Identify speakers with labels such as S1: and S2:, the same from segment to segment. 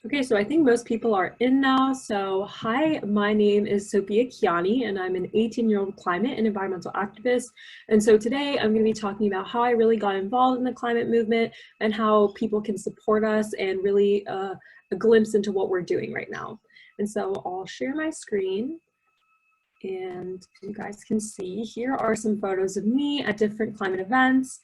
S1: Okay, so I think most people are in now. So hi, my name is Sophia Kianni, and I'm an 18-year-old climate and environmental activist. And so today I'm going to be talking about how I really got involved in the climate movement and how people can support us and really a glimpse into what we're doing right now. And so I'll share my screen. And you guys can see here are some photos of me at different climate events.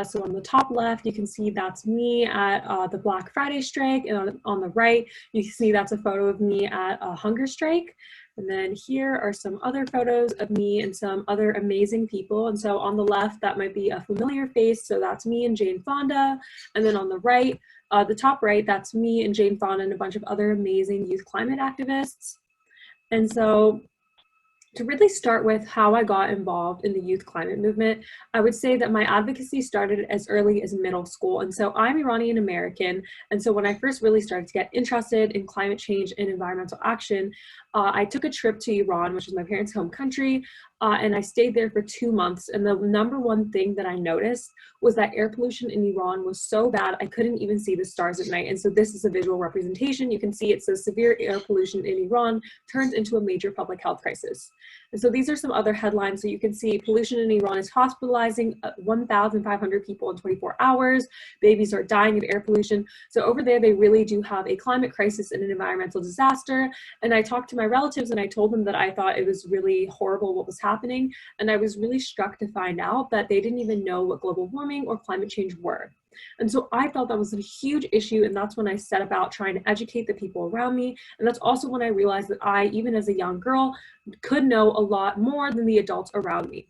S1: So on the top left, you can see that's me at the Black Friday strike, and on the right, you can see that's a photo of me at a hunger strike. And then here are some other photos of me and some other amazing people. And so on the left, that might be a familiar face. So that's me and Jane Fonda. And then on the right, the top right, that's me and Jane Fonda and a bunch of other amazing youth climate activists. And so to really start with how I got involved in the youth climate movement, I would say that my advocacy started as early as middle school. And so I'm Iranian American. And so when I first really started to get interested in climate change and environmental action, I took a trip to Iran, which is my parents' home country, and I stayed there for 2 months. And the number one thing that I noticed was that air pollution in Iran was so bad, I couldn't even see the stars at night. And so this is a visual representation. You can see it says severe air pollution in Iran turns into a major public health crisis. And so these are some other headlines. So you can see pollution in Iran is hospitalizing 1,500 people in 24 hours. Babies are dying of air pollution. So over there, they really do have a climate crisis and an environmental disaster. And I talked to my relatives and I told them that I thought it was really horrible what was happening. And I was really struck to find out that they didn't even know what global warming or climate change were. And so I thought that was a huge issue, and that's when I set about trying to educate the people around me. And that's also when I realized that I, even as a young girl, could know a lot more than the adults around me.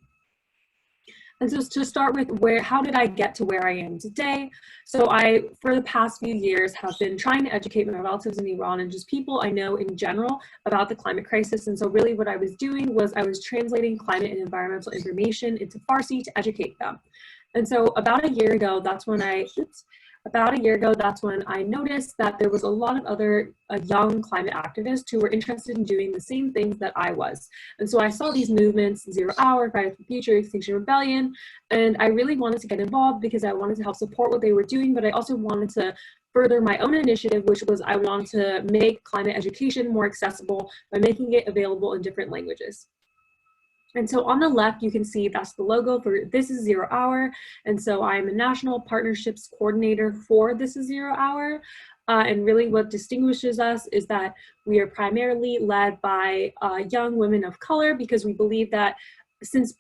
S1: And so to start with, how did I get to where I am today? So I, for the past few years, have been trying to educate my relatives in Iran and just people I know in general about the climate crisis. And so really what I was doing was I was translating climate and environmental information into Farsi to educate them. And so about a year ago, that's when I noticed that there was a lot of other young climate activists who were interested in doing the same things that I was. And so I saw these movements, Zero Hour, Fridays for the Future, Extinction Rebellion, and I really wanted to get involved because I wanted to help support what they were doing, but I also wanted to further my own initiative, which was I wanted to make climate education more accessible by making it available in different languages. And so on the left, you can see that's the logo for This is Zero Hour. And so I'm a national partnerships coordinator for This is Zero Hour. And really what distinguishes us is that we are primarily led by young women of color, because we believe that since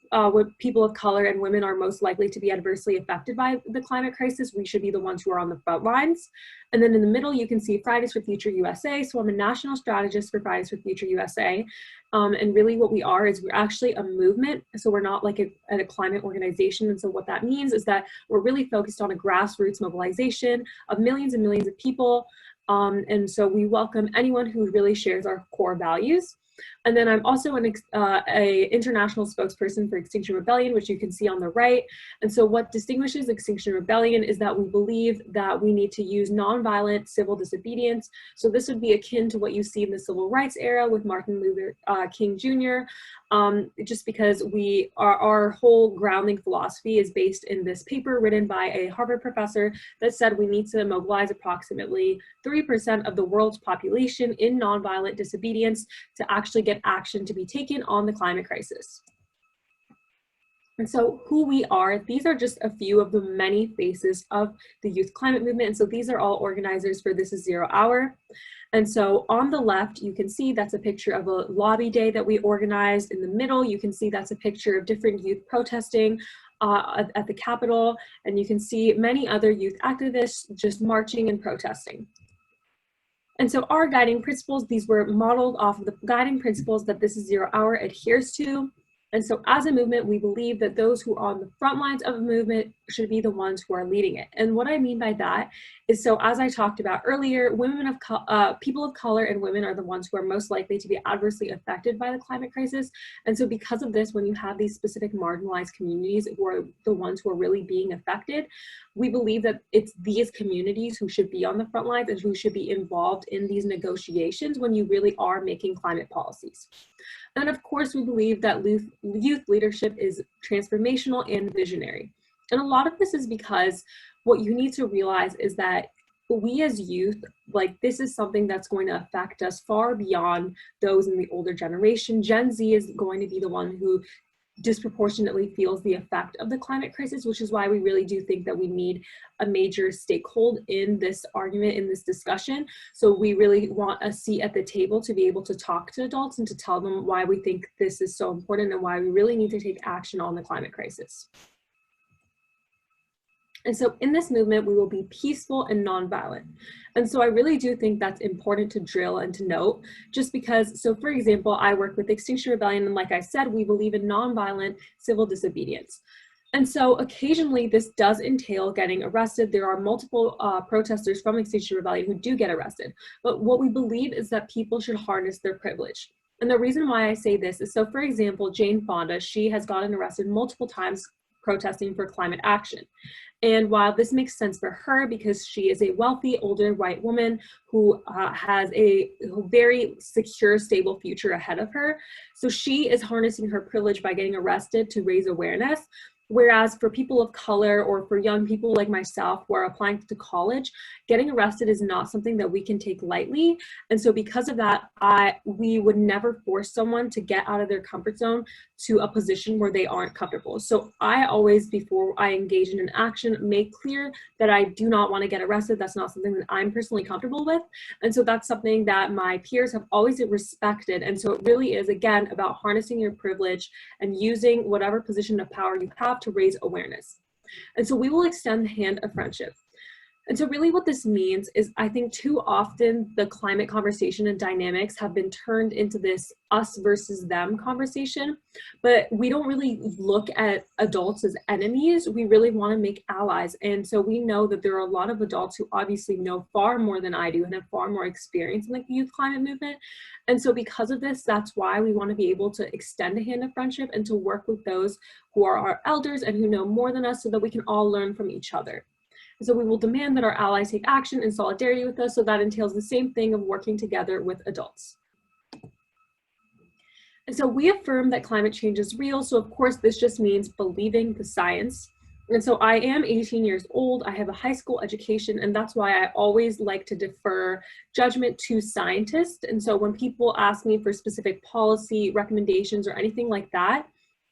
S1: people of color and women are most likely to be adversely affected by the climate crisis, we should be the ones who are on the front lines. And then in the middle, you can see Fridays for Future USA. So I'm a national strategist for Fridays for Future USA. And really what we are is we're actually a movement. So we're not like a climate organization. And so what that means is that we're really focused on a grassroots mobilization of millions and millions of people. And so we welcome anyone who really shares our core values. And then I'm also an international spokesperson for Extinction Rebellion, which you can see on the right. And so what distinguishes Extinction Rebellion is that we believe that we need to use nonviolent civil disobedience. So this would be akin to what you see in the civil rights era with Martin Luther King Jr., just because our whole grounding philosophy is based in this paper written by a Harvard professor that said we need to mobilize approximately 3% of the world's population in nonviolent disobedience to actually get action to be taken on the climate crisis. And so who we are, these are just a few of the many faces of the youth climate movement. And so these are all organizers for This is Zero Hour. And so on the left, you can see that's a picture of a lobby day that we organized. In the middle, you can see that's a picture of different youth protesting at the Capitol. And you can see many other youth activists just marching and protesting. And so our guiding principles, these were modeled off of the guiding principles that This is Zero Hour adheres to. And so as a movement, we believe that those who are on the front lines of a movement should be the ones who are leading it. And what I mean by that is, so as I talked about earlier, people of color and women are the ones who are most likely to be adversely affected by the climate crisis. And so because of this, when you have these specific marginalized communities who are the ones who are really being affected, we believe that it's these communities who should be on the front lines and who should be involved in these negotiations when you really are making climate policies. And of course, we believe that youth leadership is transformational and visionary. And a lot of this is because what you need to realize is that we as youth, like, this is something that's going to affect us far beyond those in the older generation. Gen Z is going to be the one who disproportionately feels the effect of the climate crisis, which is why we really do think that we need a major stakeholder in this argument, in this discussion. So we really want a seat at the table to be able to talk to adults and to tell them why we think this is so important and why we really need to take action on the climate crisis. And so in this movement, we will be peaceful and nonviolent. And so I really do think that's important to drill and to note, just because, so for example, I work with Extinction Rebellion, and like I said, we believe in nonviolent civil disobedience. And so occasionally this does entail getting arrested. There are multiple protesters from Extinction Rebellion who do get arrested. But what we believe is that people should harness their privilege. And the reason why I say this is, so for example, Jane Fonda, she has gotten arrested multiple times protesting for climate action. And while this makes sense for her because she is a wealthy, older white woman who has a very secure, stable future ahead of her, so she is harnessing her privilege by getting arrested to raise awareness. Whereas for people of color or for young people like myself who are applying to college, getting arrested is not something that we can take lightly. And so because of that, we would never force someone to get out of their comfort zone to a position where they aren't comfortable. So I always, before I engage in an action, make clear that I do not want to get arrested. That's not something that I'm personally comfortable with. And so that's something that my peers have always respected. And so it really is, again, about harnessing your privilege and using whatever position of power you have to raise awareness. And so we will extend the hand of friendship. And so really what this means is, I think too often the climate conversation and dynamics have been turned into this us versus them conversation, but we don't really look at adults as enemies. We really want to make allies. And so we know that there are a lot of adults who obviously know far more than I do and have far more experience in the youth climate movement. And so because of this, that's why we want to be able to extend a hand of friendship and to work with those who are our elders and who know more than us so that we can all learn from each other. So we will demand that our allies take action in solidarity with us. So that entails the same thing of working together with adults. And so we affirm that climate change is real. So of course, this just means believing the science. And so I am 18 years old. I have a high school education, and that's why I always like to defer judgment to scientists. And so when people ask me for specific policy recommendations or anything like that,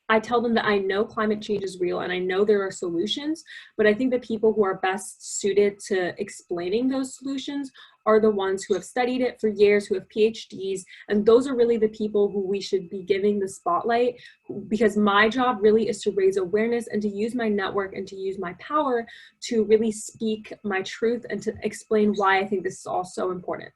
S1: I tell them that I know climate change is real and I know there are solutions, but I think the people who are best suited to explaining those solutions are the ones who have studied it for years, who have PhDs, and those are really the people who we should be giving the spotlight, because my job really is to raise awareness and to use my network and to use my power to really speak my truth and to explain why I think this is all so important.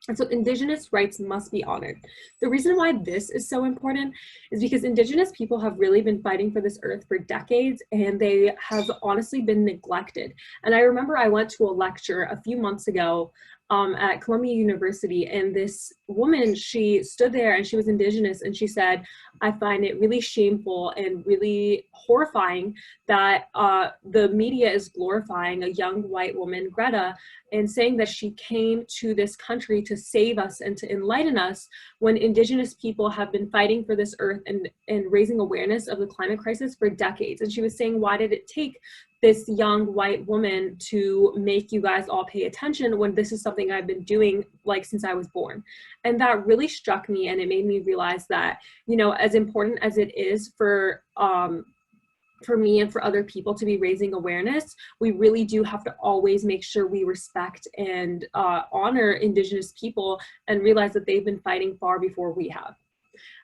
S1: And so Indigenous rights must be honored. The reason why this is so important is because Indigenous people have really been fighting for this earth for decades, and they have honestly been neglected. And I remember I went to a lecture a few months ago at Columbia University, and this woman, she stood there and she was Indigenous, and she said, I find it really shameful and really horrifying that the media is glorifying a young white woman, Greta, and saying that she came to this country to save us and to enlighten us, when Indigenous people have been fighting for this earth and raising awareness of the climate crisis for decades. And she was saying, why did it take this young white woman to make you guys all pay attention when this is something I've been doing like since I was born? And that really struck me, and it made me realize that, you know, as important as it is for me and for other people to be raising awareness, we really do have to always make sure we respect and honor Indigenous people and realize that they've been fighting far before we have.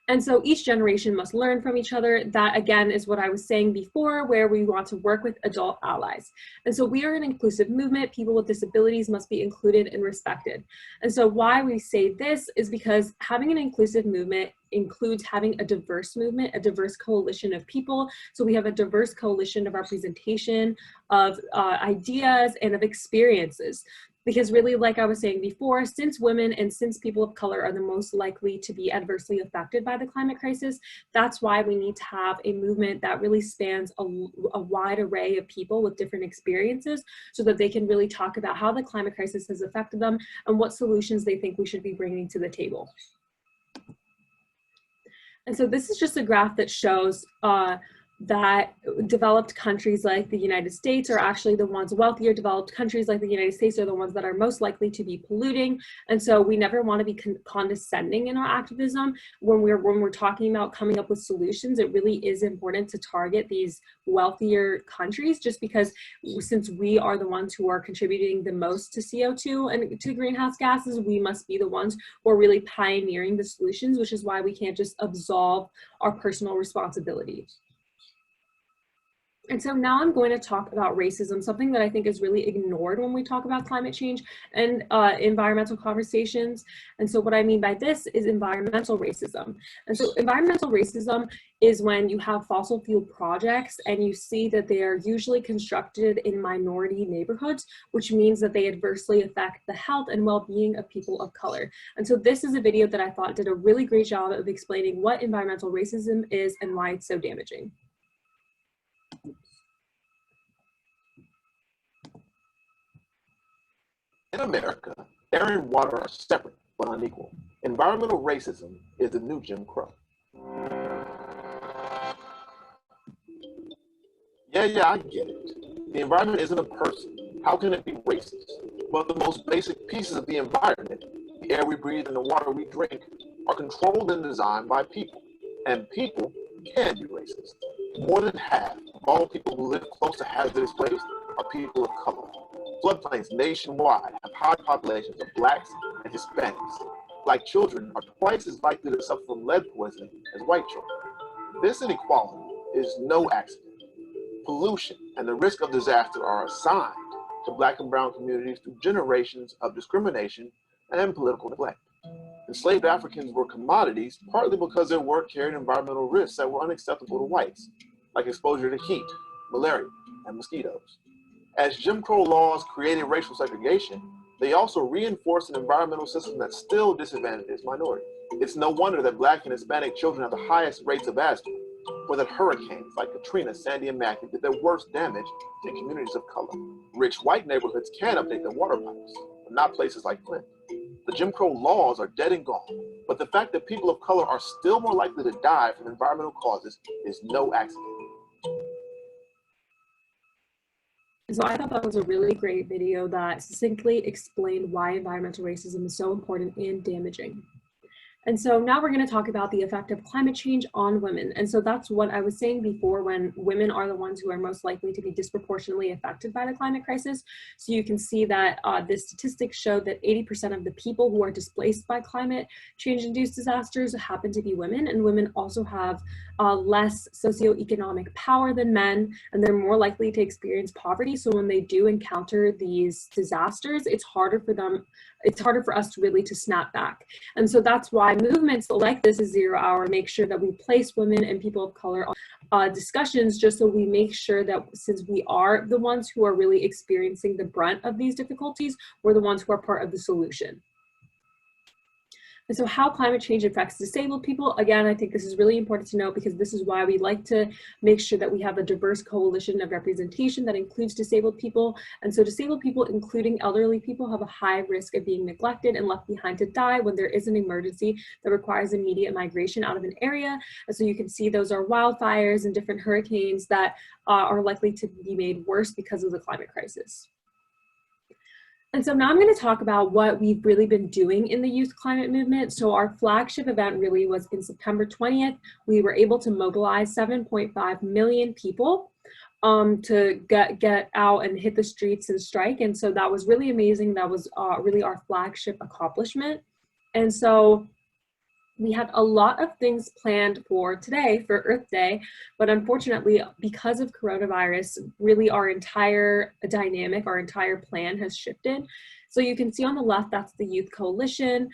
S1: And so each generation must learn from each other. That again is what I was saying before, where we want to work with adult allies. And so we are an inclusive movement. People with disabilities must be included and respected. And so why we say this is because having an inclusive movement includes having a diverse movement, a diverse coalition of people. So we have a diverse coalition of representation, of ideas, and of experiences. Because really, like I was saying before, since women and since people of color are the most likely to be adversely affected by the climate crisis, that's why we need to have a movement that really spans a wide array of people with different experiences, so that they can really talk about how the climate crisis has affected them and what solutions they think we should be bringing to the table. And so this is just a graph that shows that developed countries like the United States are actually the ones, wealthier developed countries like the United States are the ones that are most likely to be polluting. And so we never want to be condescending in our activism. When we're talking about coming up with solutions, it really is important to target these wealthier countries, just because since we are the ones who are contributing the most to CO2 and to greenhouse gases, we must be the ones who are really pioneering the solutions, which is why we can't just absolve our personal responsibility. And so now I'm going to talk about racism, something that I think is really ignored when we talk about climate change and environmental conversations. And so what I mean by this is environmental racism. And so environmental racism is when you have fossil fuel projects and you see that they are usually constructed in minority neighborhoods, which means that they adversely affect the health and well-being of people of color. And so this is a video that I thought did a really great job of explaining what environmental racism is and why it's so damaging.
S2: In America, air and water are separate but unequal. Environmental racism is the new Jim Crow. Yeah, I get it. The environment isn't a person. How can it be racist? Well, the most basic pieces of the environment, the air we breathe and the water we drink, are controlled and designed by people. And people can be racist. More than half of all people who live close to hazardous waste are people of color. Floodplains nationwide have high populations of Blacks and Hispanics. Black children are twice as likely to suffer from lead poisoning as white children. This inequality is no accident. Pollution and the risk of disaster are assigned to Black and brown communities through generations of discrimination and political neglect. Enslaved Africans were commodities partly because their work carried environmental risks that were unacceptable to whites, like exposure to heat, malaria, and mosquitoes. As Jim Crow laws created racial segregation, they also reinforced an environmental system that still disadvantages minorities. It's no wonder that Black and Hispanic children have the highest rates of asthma, or that hurricanes like Katrina, Sandy, and Matthew did their worst damage in communities of color. Rich white neighborhoods can update their water pipes, but not places like Flint. The Jim Crow laws are dead and gone, but the fact that people of color are still more likely to die from environmental causes is no accident.
S1: So I thought that was a really great video that succinctly explained why environmental racism is so important and damaging. And so now we're going to talk about the effect of climate change on women. And so that's what I was saying before, when women are the ones who are most likely to be disproportionately affected by the climate crisis. So you can see that the statistics show that 80% of the people who are displaced by climate change-induced disasters happen to be women, and women also have less socioeconomic power than men, and they're more likely to experience poverty. So when they do encounter these disasters, it's harder for us to really snap back. And so that's why movements like this is 0 Hour make sure that we place women and people of color on discussions, just so we make sure that since we are the ones who are really experiencing the brunt of these difficulties, we're the ones who are part of the solution. And so how climate change affects disabled people, again, I think this is really important to know, because this is why we like to make sure that we have a diverse coalition of representation that includes disabled people. And so disabled people, including elderly people, have a high risk of being neglected and left behind to die when there is an emergency that requires immediate migration out of an area. And so you can see those are wildfires and different hurricanes that are likely to be made worse because of the climate crisis. And so now I'm going to talk about what we've really been doing in the youth climate movement. So our flagship event really was in September 20th. We were able to mobilize 7.5 million people to get out and hit the streets and strike. And so that was really amazing. That was really our flagship accomplishment. And so we had a lot of things planned for today, for Earth Day, but unfortunately, because of coronavirus, really our entire dynamic, our entire plan has shifted. So you can see on the left, that's the Youth Coalition.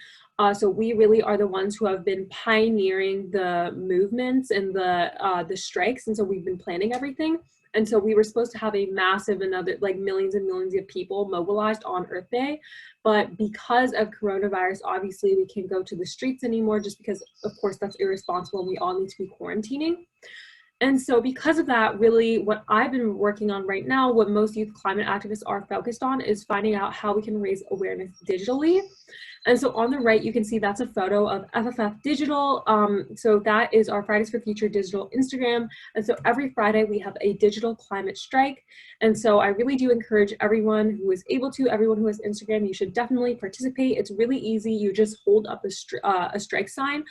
S1: So we really are the ones who have been pioneering the movements and the strikes, and so we've been planning everything. And so we were supposed to have a massive, millions and millions of people mobilized on Earth Day. But because of coronavirus, obviously we can't go to the streets anymore, just because, of course, that's irresponsible and we all need to be quarantining. And so because of that, really what I've been working on right now, what most youth climate activists are focused on, is finding out how we can raise awareness digitally. And so on the right, you can see that's a photo of FFF Digital. So that is our Fridays for Future digital Instagram. And so every Friday we have a digital climate strike. And so I really do encourage everyone who is able to, everyone who has Instagram, you should definitely participate. It's really easy. You just hold up a strike sign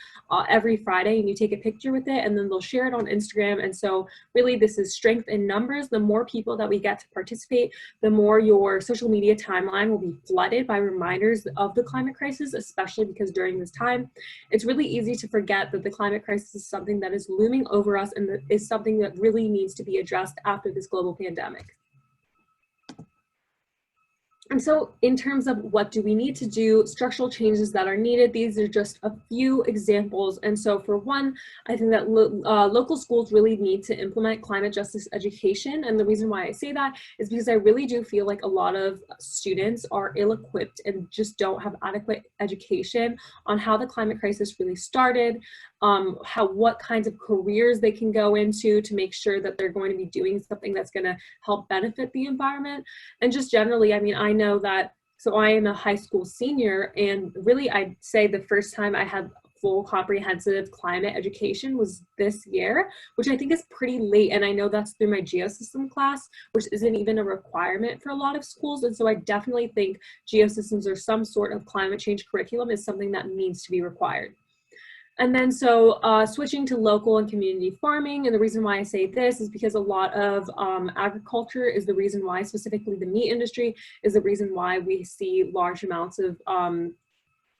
S1: every Friday and you take a picture with it, and then they'll share it on Instagram. And so really this is strength in numbers. The more people that we get to participate, the more your social media timeline will be flooded by reminders of the climate crisis, especially because during this time, it's really easy to forget that the climate crisis is something that is looming over us and that is something that really needs to be addressed after this global pandemic. And so in terms of what do we need to do, structural changes that are needed, these are just a few examples. And so for one, I think that local schools really need to implement climate justice education. And the reason why I say that is because I really do feel like a lot of students are ill-equipped and just don't have adequate education on how the climate crisis really started, what kinds of careers they can go into to make sure that they're going to be doing something that's going to help benefit the environment. And just generally, I mean, I know that, so I am a high school senior, and really I'd say the first time I had full comprehensive climate education was this year, which I think is pretty late. And I know that's through my geosystem class, which isn't even a requirement for a lot of schools. And so I definitely think geosystems or some sort of climate change curriculum is something that needs to be required. And then so switching to local and community farming, and the reason why I say this is because a lot of agriculture is the reason why, specifically the meat industry, is the reason why we see large amounts of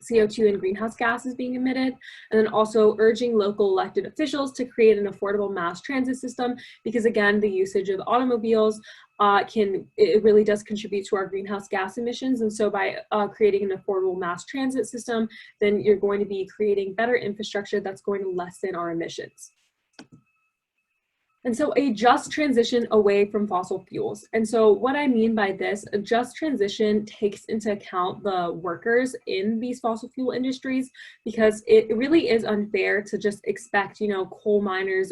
S1: CO2 and greenhouse gases being emitted. And then also urging local elected officials to create an affordable mass transit system, because again, the usage of automobiles it really does contribute to our greenhouse gas emissions. And so by creating an affordable mass transit system, then you're going to be creating better infrastructure that's going to lessen our emissions. And so a just transition away from fossil fuels. And so what I mean by this, a just transition takes into account the workers in these fossil fuel industries, because it really is unfair to just expect, you know, coal miners,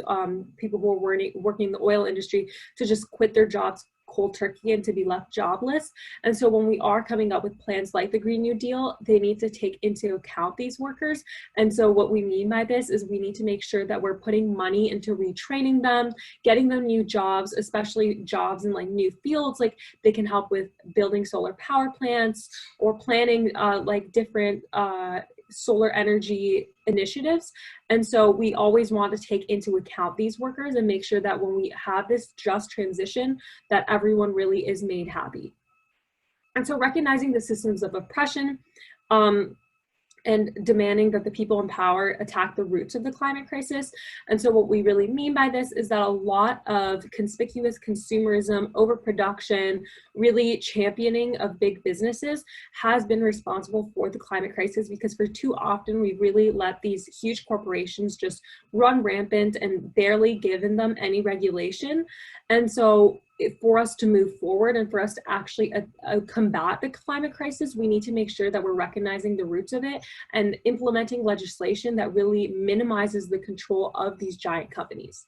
S1: people who are working in the oil industry to just quit their jobs cold turkey and to be left jobless. And so when we are coming up with plans like the Green New Deal, they need to take into account these workers. And so what we mean by this is we need to make sure that we're putting money into retraining them, getting them new jobs, especially jobs in like new fields, like they can help with building solar power plants or planning like different solar energy initiatives. And so we always want to take into account these workers and make sure that when we have this just transition, that everyone really is made happy. And so recognizing the systems of oppression, and demanding that the people in power attack the roots of the climate crisis. And so what we really mean by this is that a lot of conspicuous consumerism, overproduction, really championing of big businesses has been responsible for the climate crisis, because for too often we really let these huge corporations just run rampant and barely given them any regulation. And so for us to move forward and for us to actually combat the climate crisis, we need to make sure that we're recognizing the roots of it and implementing legislation that really minimizes the control of these giant companies.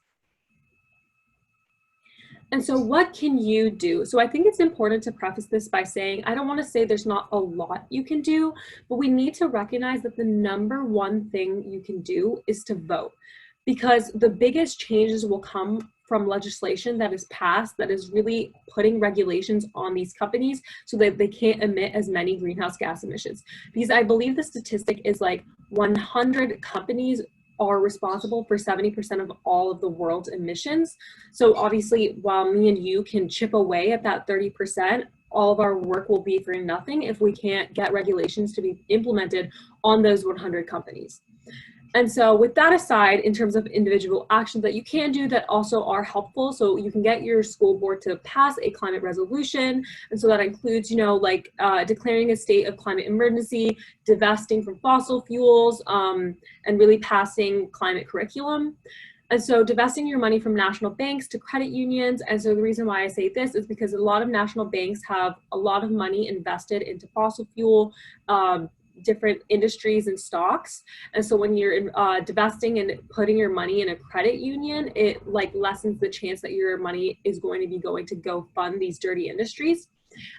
S1: And so what can you do? So I think it's important to preface this by saying, I don't want to say there's not a lot you can do, but we need to recognize that the number one thing you can do is to vote, because the biggest changes will come from legislation that is passed that is really putting regulations on these companies so that they can't emit as many greenhouse gas emissions. Because I believe the statistic is like 100 companies are responsible for 70% of all of the world's emissions. So obviously, while me and you can chip away at that 30%, all of our work will be for nothing if we can't get regulations to be implemented on those 100 companies. And so with that aside, in terms of individual actions that you can do that also are helpful, so you can get your school board to pass a climate resolution. And so that includes, you know, like declaring a state of climate emergency, divesting from fossil fuels, and really passing climate curriculum. And so divesting your money from national banks to credit unions. And so the reason why I say this is because a lot of national banks have a lot of money invested into fossil fuel, different industries and stocks. And so when you're divesting and putting your money in a credit union, it like lessens the chance that your money is going to be going to go fund these dirty industries.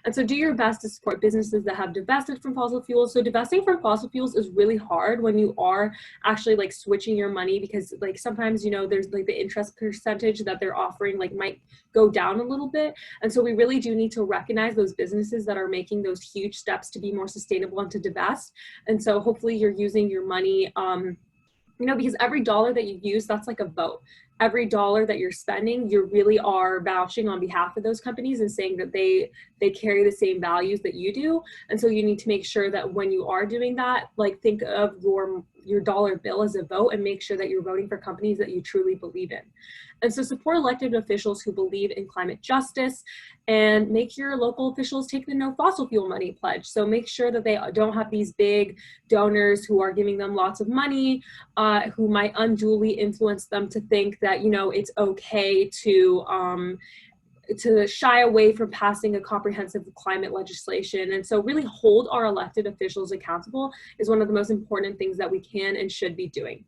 S1: And so do your best to support businesses that have divested from fossil fuels. So divesting from fossil fuels is really hard when you are actually like switching your money, because like sometimes, you know, there's like the interest percentage that they're offering like might go down a little bit. And so we really do need to recognize those businesses that are making those huge steps to be more sustainable and to divest. And so hopefully you're using your money, you know, because every dollar that you use, that's like a vote. Every dollar that you're spending, you really are vouching on behalf of those companies and saying that they carry the same values that you do. And so you need to make sure that when you are doing that, like think of your dollar bill as a vote and make sure that you're voting for companies that you truly believe in. And so support elected officials who believe in climate justice, and make your local officials take the no fossil fuel money pledge. So make sure that they don't have these big donors who are giving them lots of money, who might unduly influence them to think that, you know, it's okay to shy away from passing a comprehensive climate legislation. And so really hold our elected officials accountable is one of the most important things that we can and should be doing.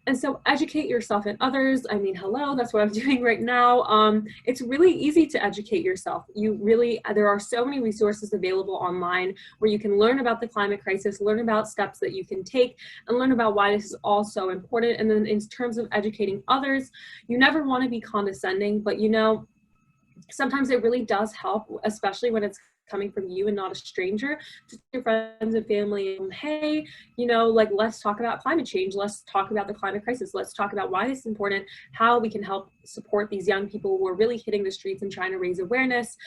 S1: And so educate yourself and others. I mean, hello, that's what I'm doing right now. It's really easy to educate yourself. There are so many resources available online where you can learn about the climate crisis, learn about steps that you can take, and learn about why this is all so important. And then in terms of educating others, you never want to be condescending, but you know, sometimes it really does help, especially when it's coming from you and not a stranger, to your friends and family. Hey, you know, like, let's talk about climate change. Let's talk about the climate crisis. Let's talk about why this is important, how we can help support these young people who are really hitting the streets and trying to raise awareness.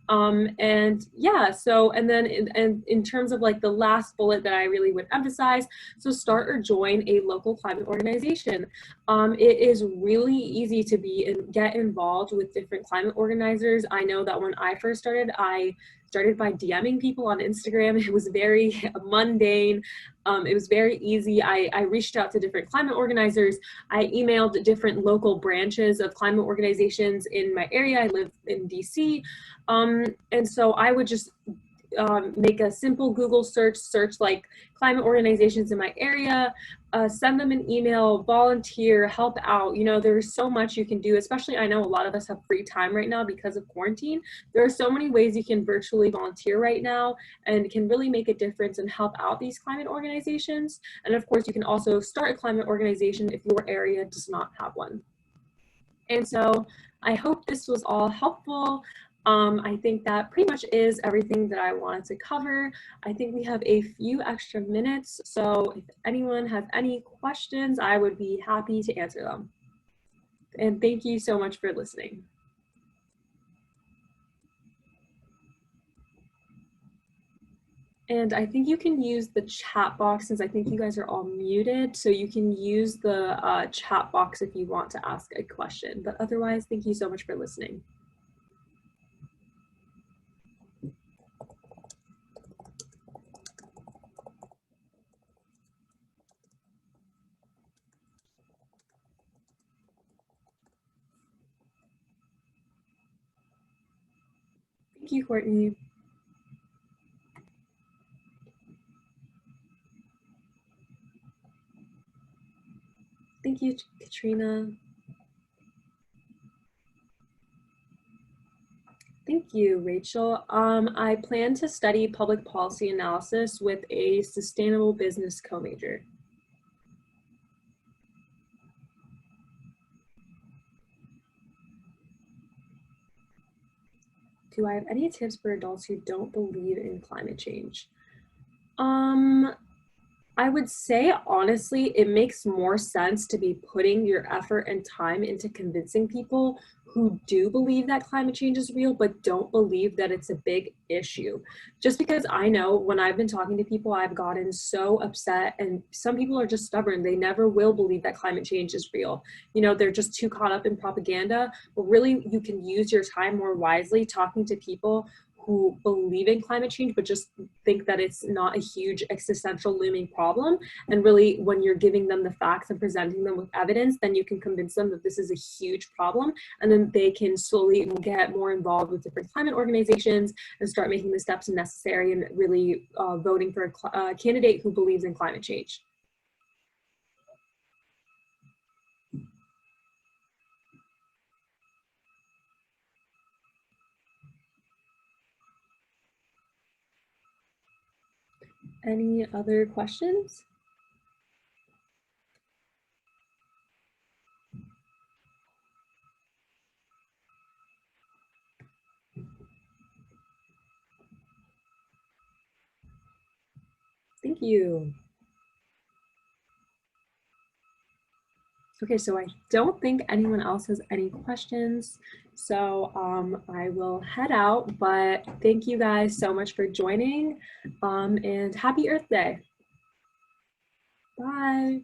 S1: And yeah, so, and then in terms of like the last bullet that I really would emphasize, so start or join a local climate organization. It is really easy to get involved with different climate organizers. I know that when I first started, I started by DMing people on Instagram. It was very mundane. It was very easy. I reached out to different climate organizers. I emailed different local branches of climate organizations in my area. I live in DC. And so I would just make a simple Google search like climate organizations in my area, send them an email, volunteer, help out. You know, there's so much you can do, especially I know a lot of us have free time right now because of quarantine. There are so many ways you can virtually volunteer right now and can really make a difference and help out these climate organizations. And of course, you can also start a climate organization if your area does not have one. And so I hope this was all helpful. I think that pretty much is everything that I wanted to cover. I think we have a few extra minutes, so if anyone has any questions, I would be happy to answer them. And thank you so much for listening. And I think you can use the chat box, since I think you guys are all muted, so you can use the chat box if you want to ask a question. But otherwise, thank you so much for listening. Thank you, Courtney. Thank you, Katrina. Thank you, Rachel. I plan to study public policy analysis with a sustainable business co-major. Do I have any tips for adults who don't believe in climate change? I would say, honestly, it makes more sense to be putting your effort and time into convincing people who do believe that climate change is real, but don't believe that it's a big issue. Just because I know when I've been talking to people, I've gotten so upset, and some people are just stubborn. They never will believe that climate change is real. You know, they're just too caught up in propaganda, but really you can use your time more wisely talking to people who believe in climate change, but just think that it's not a huge existential looming problem. And really, when you're giving them the facts and presenting them with evidence, then you can convince them that this is a huge problem. And then they can slowly get more involved with different climate organizations and start making the steps necessary and really voting for a candidate who believes in climate change. Any other questions? Thank you. Okay, so I don't think anyone else has any questions. So I will head out, but thank you guys so much for joining and happy Earth Day. Bye.